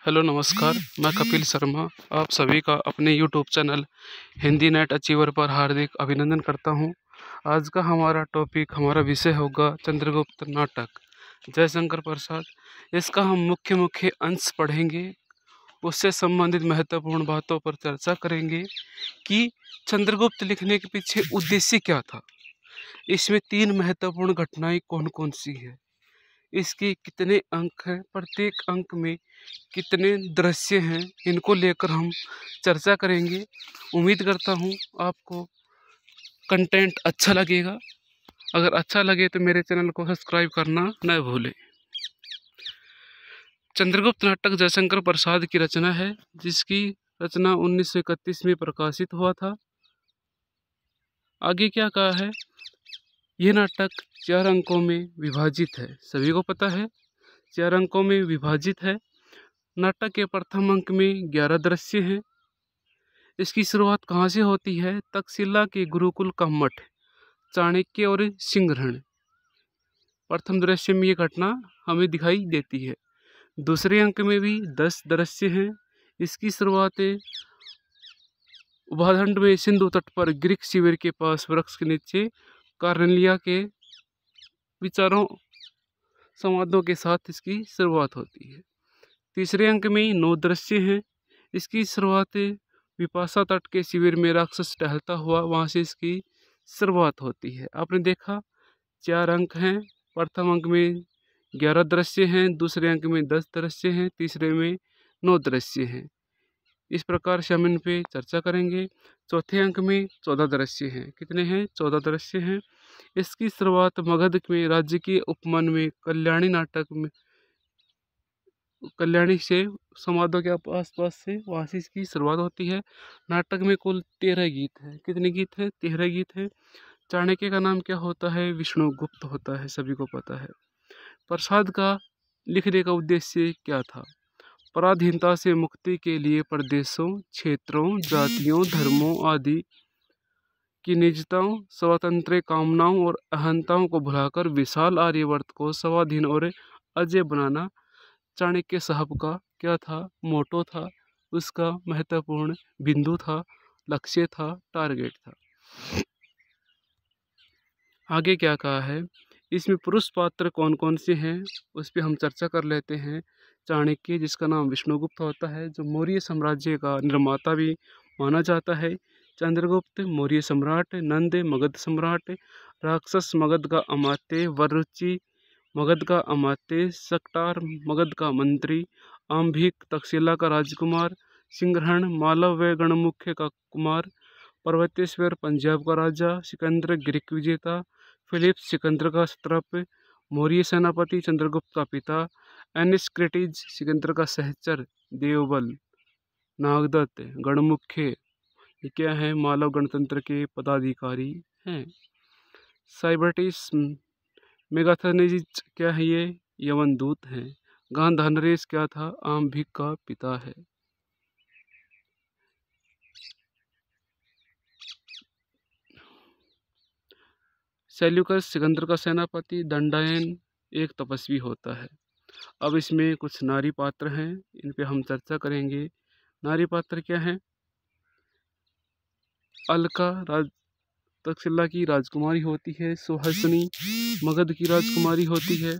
Hello नमस्कार। मैं कपिल शर्मा आप सभी का अपने YouTube channel Hindi net achiever पर हार्दिक अभिनंदन करता हूं। आज का हमारा विषय होगा चंद्रगुप्त नाटक जयशंकर प्रसाद। इसका हम मुख्य मुख्य अंश पढ़ेंगे, उससे संबंधित महत्वपूर्ण बातों पर चर्चा करेंगे कि चंद्रगुप्त लिखने के पीछे उद्देश्य क्या था। इसमें 3 महत्वपूर्ण घटनाएं कौन कौन सी है, इसके कितने अंक हैं, प्रत्येक अंक में कितने दृश्य हैं, इनको लेकर हम चर्चा करेंगे। उम्मीद करता हूँ आपको कंटेंट अच्छा लगेगा। अगर अच्छा लगे तो मेरे चैनल को सब्सक्राइब करना न भूलें। चंद्रगुप्त नाटक जयशंकर प्रसाद की रचना है, जिसकी रचना 1931 में प्रकाशित हुआ था। आगे क्या कहा है, यह नाटक 4 अंकों में विभाजित है। सभी को पता है 4 अंकों में विभाजित है। नाटक के प्रथम अंक में 11 दृश्य हैं। इसकी शुरुआत कहाँ से होती है, तक्षशिला के गुरुकुल का मठ, चाणक्य और सिंहरण। प्रथम दृश्य में ये घटना हमें दिखाई देती है। दूसरे अंक में भी 10 दृश्य हैं। इसकी शुरुआत उभादंड में सिंधु तट पर ग्रीक शिविर के पास वृक्ष के नीचे कार्नेलिया के विचारों संवादों के साथ इसकी शुरुआत होती है। तीसरे अंक में 9 दृश्य हैं। इसकी शुरुआत विपाशा तट के शिविर में राक्षस टहलता हुआ, वहाँ से इसकी शुरुआत होती है। आपने देखा 4 अंक हैं। प्रथम अंक में 11 दृश्य हैं, दूसरे अंक में 10 दृश्य हैं, तीसरे में 9 दृश्य हैं। इस प्रकार से हम इन पे चर्चा करेंगे। चौथे अंक में 14 दृश्य हैं। कितने हैं? 14 दृश्य हैं। इसकी शुरुआत मगध में राज्य के उपवन में कल्याणी नाटक में कल्याणी से संवादों के आसपास से, वहाँ से इसकी शुरुआत होती है। नाटक में कुल 13 गीत हैं। कितने गीत हैं? 13 गीत हैं। चाणक्य का नाम क्या होता है? विष्णुगुप्त होता है, सभी को पता है। प्रसाद का लिखने का उद्देश्य क्या था? पराधीनता से मुक्ति के लिए प्रदेशों, क्षेत्रों, जातियों, धर्मों आदि की निजताओं, स्वतंत्र कामनाओं और अहंताओं को भुलाकर विशाल आर्यवर्त को स्वाधीन और अजय बनाना चाणक्य साहब का क्या था? मोटो था, उसका महत्वपूर्ण बिंदु था, लक्ष्य था, टारगेट था। आगे क्या कहा है, इसमें पुरुष पात्र कौन कौन से हैं उस पर हम चर्चा कर लेते हैं। चाणक्य, जिसका नाम विष्णुगुप्त होता है, जो मौर्य साम्राज्य का निर्माता भी माना जाता है। चंद्रगुप्त मौर्य सम्राट, नंद मगध सम्राट, राक्षस मगध का अमात्य, वरुचि मगध का अमात्य, सकटार मगध का मंत्री, आम्भिक तक्षशिला का राजकुमार, सिंहरण मालव व गणमुख्य का कुमार, पर्वतेश्वर पंजाब का राजा, सिकंदर ग्रीक विजेता, फिलिप्स सिकंदर का सत्रप, मौर्य सेनापति चंद्रगुप्त का पिता, एनिस्क्रेटिज सिकंदर का सहचर, देवबल, नागदत्त गणमुख्य, ये क्या है? मालव गणतंत्र के पदाधिकारी हैं। साइबर्टिस मेगाथनीज क्या है? ये यवन दूत हैं। गांधारनेस क्या था? आम्भिक का पिता है। सेल्यूकस सिकंदर का सेनापति, दंडायन एक तपस्वी होता है। अब इसमें कुछ नारी पात्र हैं, इन पे हम चर्चा करेंगे। नारी पात्र क्या हैं? अलका तक्षशिला की राजकुमारी होती है। सुहासिनी मगध की राजकुमारी होती है।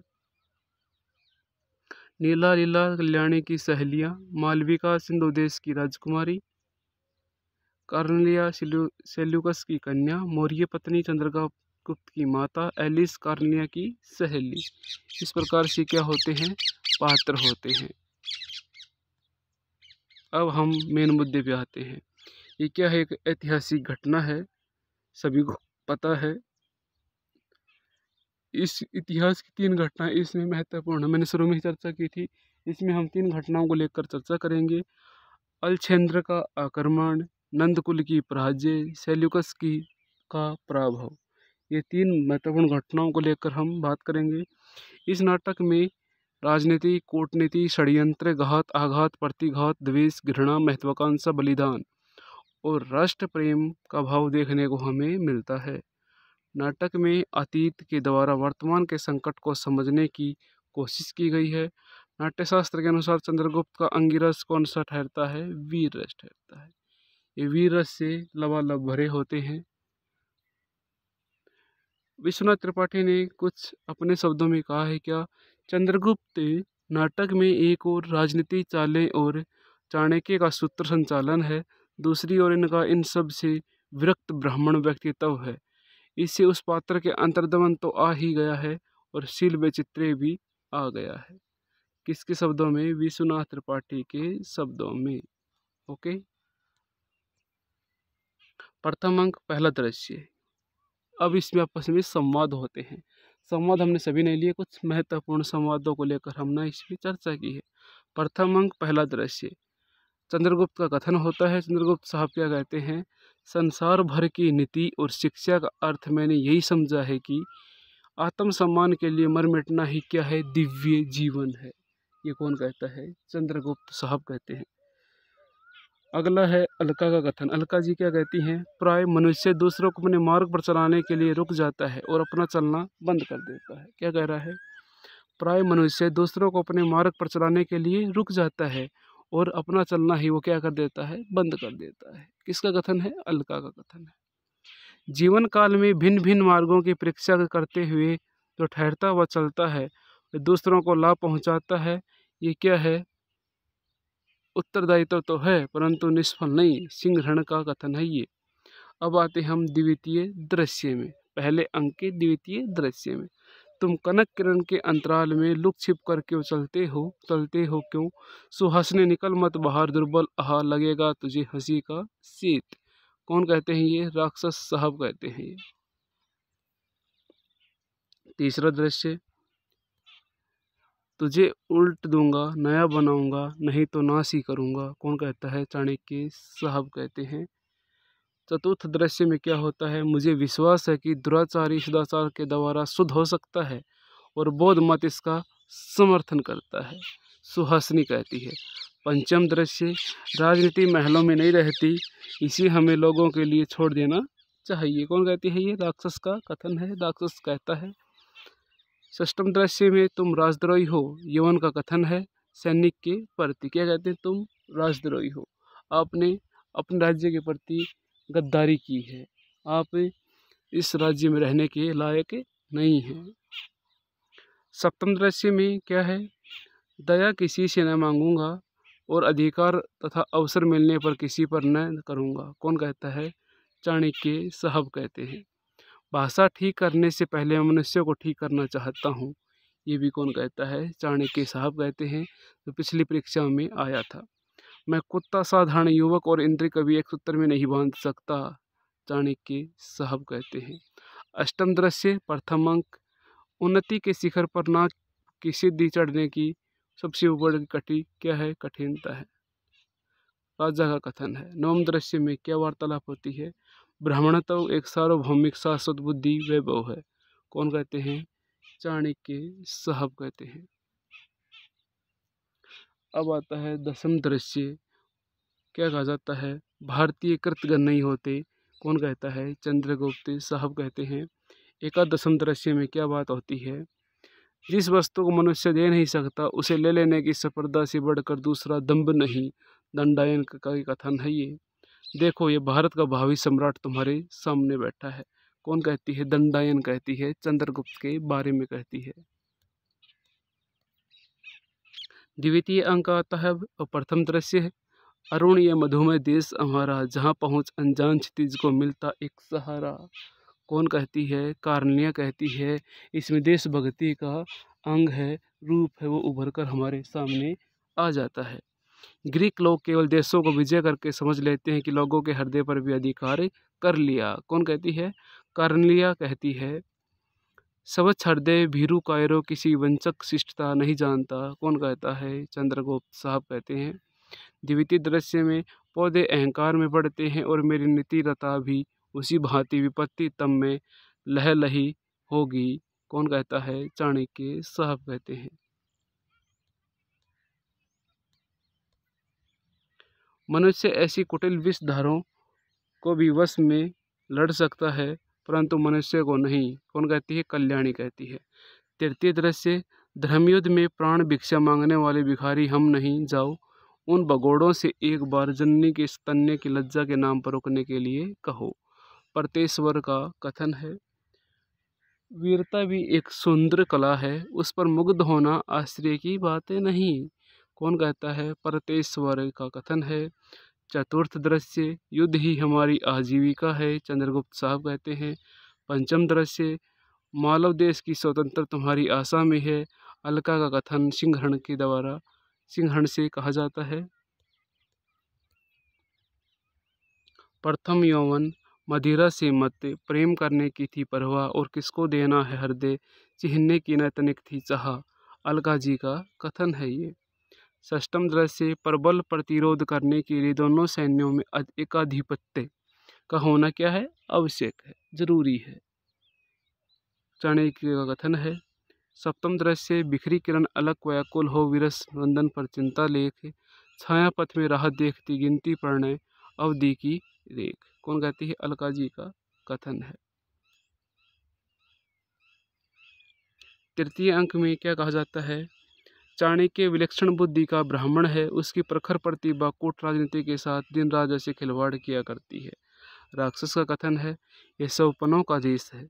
नीला लीला कल्याणी की सहेलियाँ, मालविका सिंधु देश की राजकुमारी, कार्नेलिया सेल्यूकस की कन्या, मौर्य पत्नी चंद्रगुप्त की माता, एलिस कार्नेलिया की सहेली। इस प्रकार से क्या होते हैं? पात्र होते हैं। अब हम मेन मुद्दे पे आते हैं। ये क्या है? एक ऐतिहासिक घटना है, सभी को पता है। इस इतिहास की 3 घटनाएं इसमें महत्वपूर्ण है। मैंने शुरू में ही चर्चा की थी। इसमें हम 3 घटनाओं को लेकर चर्चा करेंगे। अलछेंद्र का आक्रमण, नंदकुल की पराजय, सेल्यूकस की का पराभव। ये 3 महत्वपूर्ण घटनाओं को लेकर हम बात करेंगे। इस नाटक में राजनीति, कूटनीति, षड्यंत्र, घात, आघात, प्रतिघात, द्वेष, घृणा, महत्वाकांक्षा, बलिदान और राष्ट्र प्रेम का भाव देखने को हमें मिलता है। नाटक में अतीत के द्वारा वर्तमान के संकट को समझने की कोशिश की गई है। नाट्यशास्त्र के अनुसार चंद्रगुप्त का अंगिरस कौन सा ठहरता है? वीर रस ठहरता है। ये वीर रस से लबालब भरे होते हैं। विश्वनाथ त्रिपाठी ने कुछ अपने शब्दों में कहा है क्या? चंद्रगुप्त नाटक में एक और राजनीति चालें और चाणक्य का सूत्र संचालन है, दूसरी ओर इनका इन सब से विरक्त ब्राह्मण व्यक्तित्व है। इससे उस पात्र के अंतर्दमन तो आ ही गया है और शील वैचित्र्य भी आ गया है। किसके शब्दों में? विश्वनाथ त्रिपाठी के शब्दों में। ओके। प्रथम अंक पहला दृश्य। अब इसमें आपस में संवाद होते हैं। संवाद हमने सभी ने लिए, कुछ महत्वपूर्ण संवादों को लेकर हमने इसमें चर्चा की है। प्रथम अंक पहला दृश्य। चंद्रगुप्त का कथन होता है। चंद्रगुप्त साहब क्या कहते हैं? संसार भर की नीति और शिक्षा का अर्थ मैंने यही समझा है कि आत्मसम्मान के लिए मर मिटना ही क्या है? दिव्य जीवन है। ये कौन कहता है? चंद्रगुप्त साहब कहते हैं। अगला है अलका का कथन। अलका जी क्या कहती हैं? प्राय मनुष्य दूसरों को अपने मार्ग पर चलाने के लिए रुक जाता है और अपना चलना बंद कर देता है। क्या कह रहा है? प्राय मनुष्य दूसरों को अपने मार्ग पर चलाने के लिए रुक जाता है और अपना चलना ही वो क्या कर देता है? बंद कर देता है। किसका कथन है? अलका का कथन है। जीवन काल में भिन्न भिन्न मार्गों की परीक्षा करते हुए जो ठहरता व चलता है, दूसरों को लाभ पहुंचाता है, ये क्या है? उत्तरदायित्व तो है परंतु निष्फल नहीं। सिंहरण का कथन है ये। अब आते हम द्वितीय दृश्य में, पहले अंक के द्वितीय दृश्य में। तुम कनक किरण के अंतराल में लुक छिप कर क्यों चलते हो क्यों? सुहासने निकल मत बाहर, दुर्बल आहा लगेगा तुझे हंसी का शीत। कौन कहते हैं ये? राक्षस साहब कहते हैं ये। तीसरा दृश्य। तुझे उल्ट दूंगा, नया बनाऊंगा, नहीं तो नाश ही करूंगा। कौन कहता है? चाणक्य साहब कहते हैं। चतुर्थ दृश्य में क्या होता है? मुझे विश्वास है कि दुराचारी सदाचार के द्वारा शुद्ध हो सकता है और बौद्ध मत इसका समर्थन करता है। सुहासिनी कहती है। पंचम दृश्य। राजनीति महलों में नहीं रहती, इसे हमें लोगों के लिए छोड़ देना चाहिए। कौन कहती है? ये राक्षस का कथन है। राक्षस कहता है। षष्ठम दृश्य में तुम राजद्रोही हो, यवन का कथन है सैनिक के प्रति। क्या कहते हैं? तुम राजद्रोही हो, आपने अपने राज्य के प्रति गद्दारी की है, आप इस राज्य में रहने के लायक नहीं हैं। सप्तम दृश्य में क्या है? दया किसी से न मांगूंगा और अधिकार तथा अवसर मिलने पर किसी पर न करूंगा। कौन कहता है? चाणक्य साहब कहते हैं। भाषा ठीक करने से पहले मैं मनुष्य को ठीक करना चाहता हूँ। ये भी कौन कहता है? चाणक्य साहब कहते हैं, जो पिछली परीक्षा में आया था। मैं कुत्ता साधारण युवक और इंद्रिय कभी एक सूत्र में नहीं बांध सकता। चाणक्य साहब कहते हैं। अष्टम दृश्य प्रथम अंक। उन्नति के शिखर पर ना की सिद्धि चढ़ने की सबसे बड़ी क्या है? कठिनता है। राजा का कथन है। नवम दृश्य में क्या वार्तालाप होती है? ब्राह्मणत्व एक सार्वभौमिक शाश्वत बुद्धि वैभव है। कौन कहते हैं? चाणक्य साहब कहते हैं। अब आता है दसम दृश्य। क्या कहा जाता है? भारतीय कृतगण नहीं होते। कौन कहता है? चंद्रगुप्त साहब कहते हैं। एकादशम दृश्य में क्या बात होती है? जिस वस्तु को मनुष्य दे नहीं सकता उसे ले लेने की स्पर्धा से बढ़कर दूसरा दंभ नहीं। दंडायन का कथन है ये। देखो ये भारत का भावी सम्राट तुम्हारे सामने बैठा है। कौन कहती है? दंडायन कहती है, चंद्रगुप्त के बारे में कहती है। द्वितीय अंक आता है और प्रथम दृश्य है। अरुण ये मधुमय देश हमारा, जहाँ पहुँच अनजान क्षितिज को मिलता एक सहारा। कौन कहती है? कार्निया कहती है। इसमें देशभक्ति का अंग है, रूप है, वो उभर कर हमारे सामने आ जाता है। ग्रीक लोग केवल देशों को विजय करके समझ लेते हैं कि लोगों के हृदय पर भी अधिकार कर लिया। कौन कहती है? कार्निया कहती है। स्वच्छ हृदय भीरू कायरो किसी वंचक शिष्टता नहीं जानता। कौन कहता है? चंद्रगुप्त साहब कहते हैं। द्वितीय दृश्य में पौधे अहंकार में बढ़ते हैं और मेरी नीतिरता भी उसी भांति विपत्ति तम में लहलही होगी। कौन कहता है? चाणक्य साहब कहते हैं। मनुष्य ऐसी कुटिल विषधारों को भी वश में लड़ सकता है परंतु मनुष्य को नहीं। कौन कहती है? कल्याणी कहती है। तृतीय दृश्य। धर्मयुद्ध में प्राण भिक्षा मांगने वाले भिखारी हम नहीं, जाओ उन भगोड़ों से एक बार जननी के स्तन्य की लज्जा के नाम पर रुकने के लिए कहो। परतेश्वर का कथन है, वीरता भी एक सुंदर कला है, उस पर मुग्ध होना आश्चर्य की बात नहीं। कौन कहता है? परतेश्वर का कथन है। चतुर्थ दृश्य, युद्ध ही हमारी आजीविका है, चंद्रगुप्त साहब कहते हैं। पंचम दृश्य, मालव देश की स्वतंत्रता तुम्हारी आशा में है, अलका का कथन सिंहरण के द्वारा सिंहरण से कहा जाता है। प्रथम यौवन, मदिरा से मत प्रेम करने की थी परवाह, और किसको देना है हृदय, चिन्हने की न तनिक थी चाह, अलका जी का कथन है ये। षष्ठम दृश्य, प्रबल प्रतिरोध करने के लिए दोनों सैन्यों में एकाधिपत्य का होना क्या है? आवश्यक है, जरूरी है, चाणक्य का कथन है। सप्तम दृश्य, बिखरी किरण अलग व्याकुल हो विरस वंदन पर चिंता लेख, छाया पथ में राहत देखती गिनती प्रणय अवधि की रेख। कौन कहती है? अलका जी का कथन है। तृतीय अंक में क्या कहा जाता है? चाणक्य विलक्षण बुद्धि का ब्राह्मण है, उसकी प्रखर प्रतिभा कूट राजनीति के साथ दिन रात जैसे खिलवाड़ किया करती है। राक्षस का कथन है, यह सौपनों का देश है,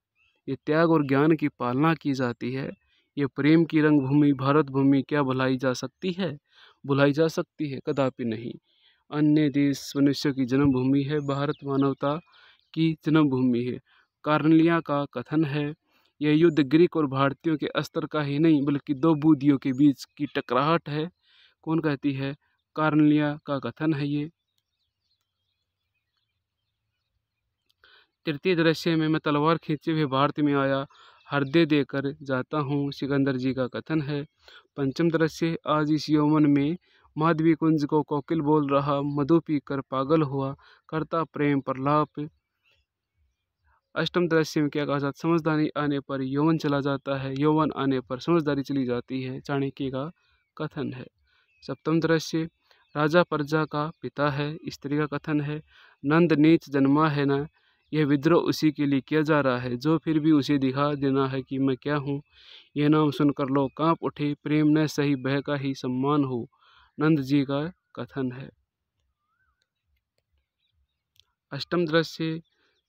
ये त्याग और ज्ञान की पालना की जाती है, ये प्रेम की रंगभूमि भारत भूमि क्या भुलाई जा सकती है? भुलाई जा सकती है? कदापि नहीं। अन्य देश मनुष्य की जन्मभूमि है, भारत मानवता की जन्मभूमि है। कार्नेलिया का कथन है, यह युद्ध ग्रीक और भारतीयों के अस्त्र का ही नहीं बल्कि दो बुद्धियों के बीच की टकराहट है। कौन कहती है? कार्नेलिया का कथन है ये। तृतीय दृश्य में, मैं तलवार खींचे हुए भारत में आया, हृदय देकर जाता हूँ, सिकंदर जी का कथन है। पंचम दृश्य, आज इस यौवन में माधवी कुंज को कोकिल बोल रहा, मधु पीकर पागल हुआ, करता प्रेम प्रलाप। अष्टम दृश्य में क्या कहा जाता? समझदारी आने पर यौवन चला जाता है, यौवन आने पर समझदारी चली जाती है, चाणक्य का कथन है। सप्तम दृश्य, राजा प्रजा का पिता है, स्त्री का कथन है। नंद नीच जन्मा है ना, यह विद्रोह उसी के लिए किया जा रहा है, जो फिर भी उसे दिखा देना है कि मैं क्या हूँ। यह नाम सुनकर लोग कांप उठे, प्रेम न सही बह का ही सम्मान हो, नंद जी का कथन है। अष्टम दृश्य,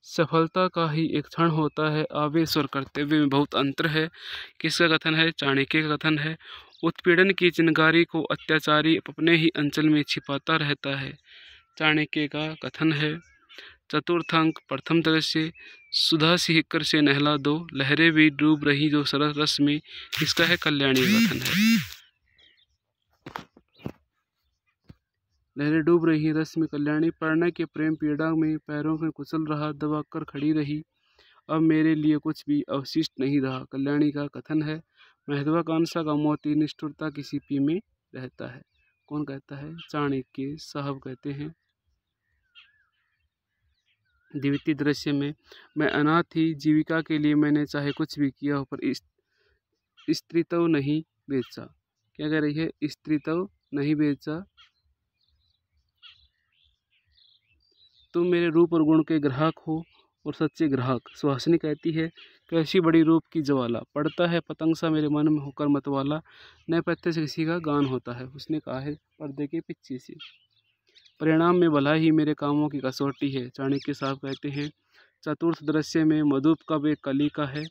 सफलता का ही एक क्षण होता है, आवेश और कर्तव्य में बहुत अंतर है। किसका कथन है? चाणक्य का कथन है। उत्पीड़न की चिनगारी को अत्याचारी अपने ही अंचल में छिपाता रहता है, चाणक्य का कथन है। चतुर्थ अंक, प्रथम दृश्य, सुधा सिहकर से नहला दो, लहरें भी डूब रही जो सरस रस में, किसका है? कल्याणी का कथन है। लहरें डूब रही रस में, कल्याणी प्रणय के प्रेम पीड़ा में पैरों में कुचल रहा, दबा कर खड़ी रही, अब मेरे लिए कुछ भी अवशिष्ट नहीं रहा, कल्याणी का कथन है। महत्वाकांक्षा का मोती निष्ठुरता की सीपी में रहता है। कौन कहता है? चाणक्य साहब कहते हैं। द्वितीय दृश्य में, मैं अनाथ थी, जीविका के लिए मैंने चाहे कुछ भी किया हो, पर स्त्रीत्व नहीं बेचा। क्या कह रही है? स्त्रीत्व नहीं बेचा, तुम मेरे रूप और गुण के ग्राहक हो और सच्चे ग्राहक। सुहासिनी कहती है, कैसी बड़ी रूप की ज्वाला, पड़ता है पतंग सा मेरे मन में होकर मतवाला, नए पत्ते से किसी का गान होता है। उसने कहा है पर्दे के पीछे से, परिणाम में भला ही मेरे कामों की कसौटी है, चाणक्य साहब कहते हैं। चतुर्थ दृश्य में, मधुप का वे कली का है,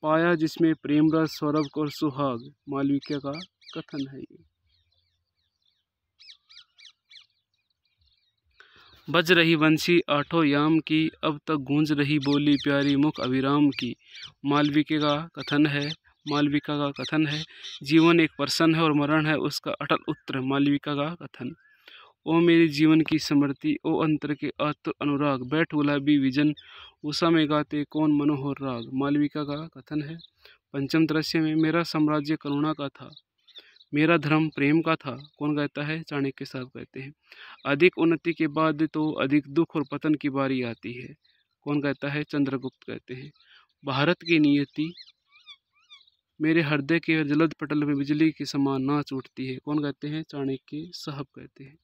पाया जिसमें प्रेम रस सौरभ और सुहाग, मालविका का कथन है ये। बज रही बंसी आठों याम की, अब तक गूंज रही बोली प्यारी मुख अभिराम की, मालविका का कथन है। मालविका का कथन है, जीवन एक प्रश्न है और मरण है उसका अटल उत्तर, मालविका का कथन। ओ मेरे जीवन की समृद्धि, ओ अंतर के आतुर अनुराग, बैठ गुलाबी विजन उषा में गाते कौन मनोहर राग, मालविका का कथन है। पंचम दृश्य में, मेरा साम्राज्य करुणा का था, मेरा धर्म प्रेम का था। कौन कहता है? चाणक्य साहब कहते हैं। अधिक उन्नति के बाद तो अधिक दुख और पतन की बारी आती है। कौन कहता है? चंद्रगुप्त कहते हैं। भारत की नियति मेरे हृदय के जलद पटल में बिजली के समान नाच उठती है। कौन कहते हैं? चाणक्य साहब कहते हैं।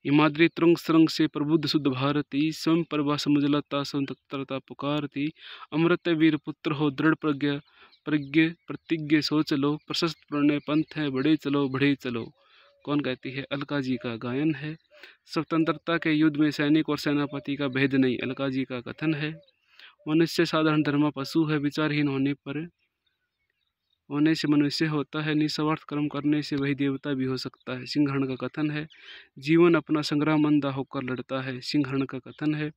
हिमाद्री तुरंग सुरंग से प्रबुद्ध शुद्ध भारती, स्वयं प्रभा समुजलता स्वतंत्रता पुकारती। अमृत वीर पुत्र हो दृढ़ प्रज्ञ प्रतिज्ञ सोच लो, प्रशस्त प्रणय पंथ है बढ़े चलो बढ़े चलो। कौन कहती है? अलका जी का गायन है। स्वतंत्रता के युद्ध में सैनिक और सेनापति का भेद नहीं, अलका जी का कथन है। मनुष्य साधारण धर्म पशु है, विचारहीन होने से मनुष्य होता है, निस्वार्थ कर्म करने से वही देवता भी हो सकता है, सिंहरण का कथन है। जीवन अपना संग्राम अंधा होकर लड़ता है, सिंहरण का कथन है।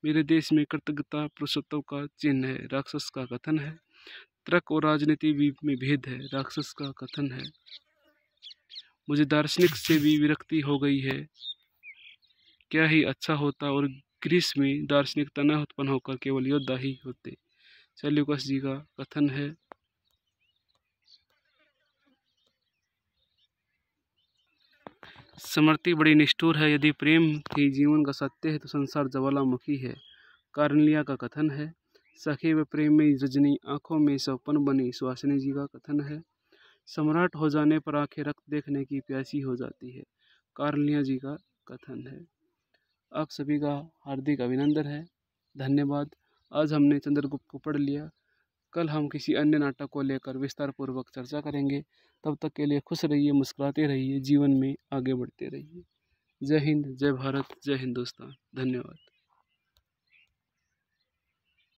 मेरे देश में कृतज्ञता पुरुषत्व का चिन्ह है, राक्षस का कथन है। तर्क और राजनीति में भेद है, राक्षस का कथन है। मुझे दार्शनिक से भी विरक्ति हो गई है, क्या ही अच्छा होता और ग्रीस में दार्शनिकता न उत्पन्न होकर केवल योद्धा ही होते। सेल्यूकस जी का कथन है। स्मृति बड़ी निष्ठुर है, यदि प्रेम ही जीवन का सत्य है तो संसार ज्वालामुखी है, कार्निलिया का कथन है। सखे व प्रेम में रजनी, आंखों में सपन बनी, सुहासिनी जी का कथन है। सम्राट हो जाने पर आंखें रक्त देखने की प्यासी हो जाती है, कार्निलिया जी का कथन है। आप सभी का हार्दिक अभिनंदन है, धन्यवाद। आज हमने चंद्रगुप्त को पढ़ लिया। कल हम किसी अन्य नाटक को लेकर विस्तार पूर्वक चर्चा करेंगे। तब तक के लिए खुश रहिए, मुस्कुराते रहिए, जीवन में आगे बढ़ते रहिए। जय हिंद, जय भारत, जय हिंदुस्तान। धन्यवाद।